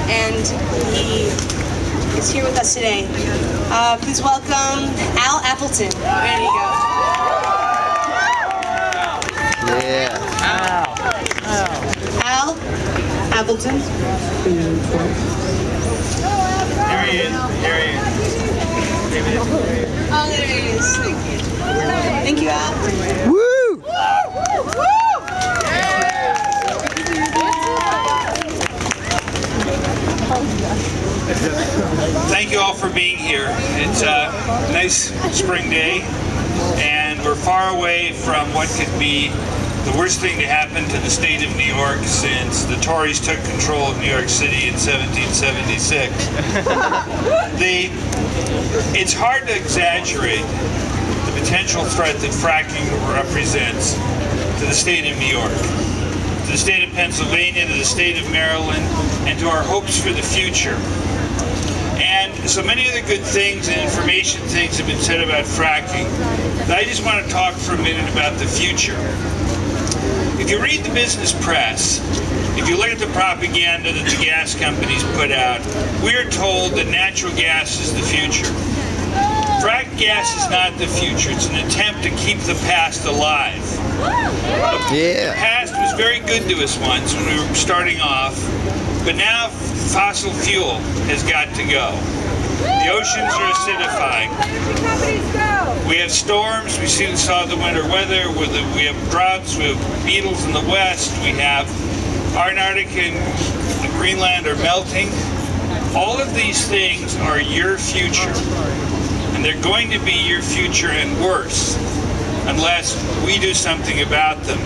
and he is here with us today. Please welcome Al Appleton. There you go. Yeah. Al Appleton. Here he is. Here he is. Oh, there he is. Thank you. Thank you, Al. Woo! Thank you all for being here. It's a nice spring day, and we're far away from what could be the worst thing to happen to the state of New York since the Tories took control of New York City in 1776. It's hard to exaggerate the potential threat that fracking represents to the state of New York, to the state of Pennsylvania, to the state of Maryland, and to our hopes for the future. And so many of the good things and information things have been said about fracking, but I just want to talk for a minute about the future. If you read the business press, if you look at the propaganda that the gas companies put out, we are told that natural gas is the future. Fracked gas is not the future. It's an attempt to keep the past alive. The past was very good to us once when we were starting off, but now fossil fuel has got to go. The oceans are acidifying. We have storms. We saw the winter weather. We have droughts. We have beetles in the west. We have Antarctica and Greenland are melting. All of these things are your future, and they're going to be your future and worse unless we do something about them.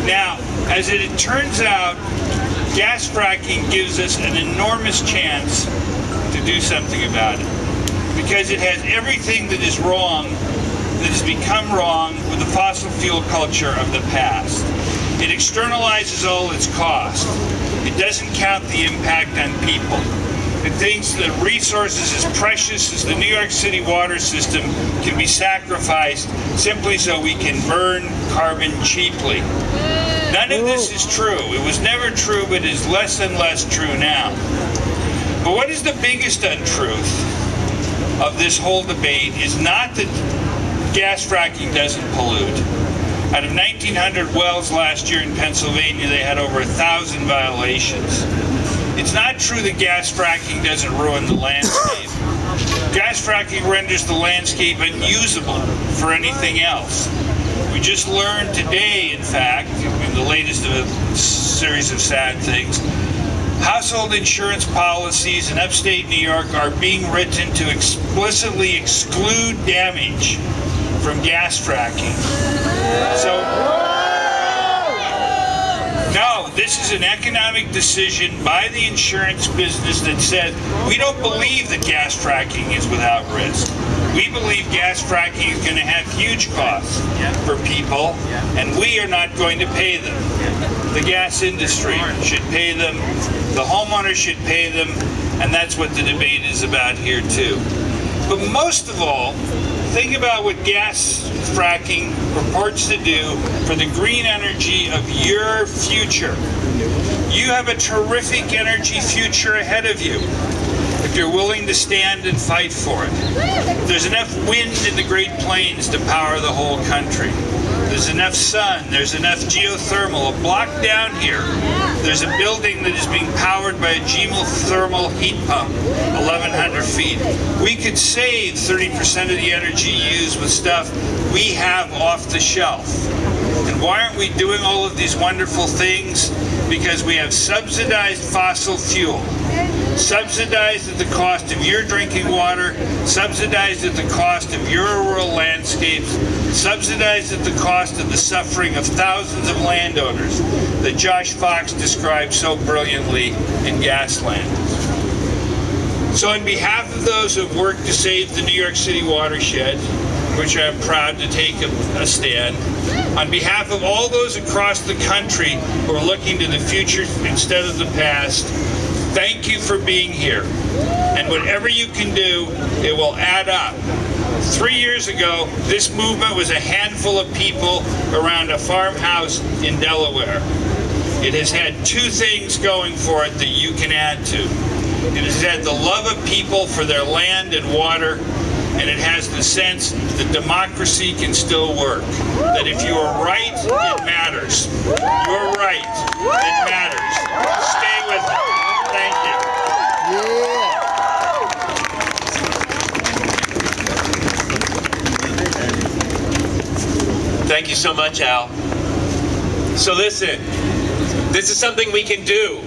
Now, as it turns out, gas fracking gives us an enormous chance to do something about it, because it has everything that is wrong, that has become wrong with the fossil fuel culture of the past. It externalizes all its cost. It doesn't count the impact on people. It thinks that resources as precious as the New York City water system can be sacrificed simply so we can burn carbon cheaply. None of this is true. It was never true, but is less and less true now. But what is the biggest untruth of this whole debate is not that gas fracking doesn't pollute. Out of 1,900 wells last year in Pennsylvania, they had over 1,000 violations. It's not true that gas fracking doesn't ruin the landscape. Gas fracking renders the landscape unusable for anything else. We just learned today, in fact, in the latest of a series of sad things, household insurance policies in upstate New York are being written to explicitly exclude damage from gas fracking. So, no, this is an economic decision by the insurance business that said, we don't believe that gas fracking is without risk. We believe gas fracking is going to have huge costs for people, and we are not going to pay them. The gas industry should pay them, the homeowners should pay them, and that's what the debate is about here too. But most of all, think about what gas fracking purports to do for the green energy of your future. You have a terrific energy future ahead of you if you're willing to stand and fight for it. There's enough wind in the Great Plains to power the whole country. There's enough sun, there's enough geothermal. A block down here, there's a building that is being powered by a geothermal heat pump, 1,100 feet. We could save 30% of the energy used with stuff we have off the shelf. And why aren't we doing all of these wonderful things? Because we have subsidized fossil fuel. Subsidized at the cost of your drinking water, subsidized at the cost of your rural landscapes, subsidized at the cost of the suffering of thousands of landowners that Josh Fox described so brilliantly in Gasland. So on behalf of those who have worked to save the New York City watershed, which I'm proud to take a stand, on behalf of all those across the country who are looking to the future instead of the past, thank you for being here. And whatever you can do, it will add up. 3 years ago, this movement was a handful of people around a farmhouse in Delaware. It has had two things going for it that you can add to. It has had the love of people for their land and water, and it has the sense that democracy can still work. That if you are right, it matters. You're right, it matters. Stay with it. Thank you. Yeah. Thank you so much, Al. So listen, this is something we can do.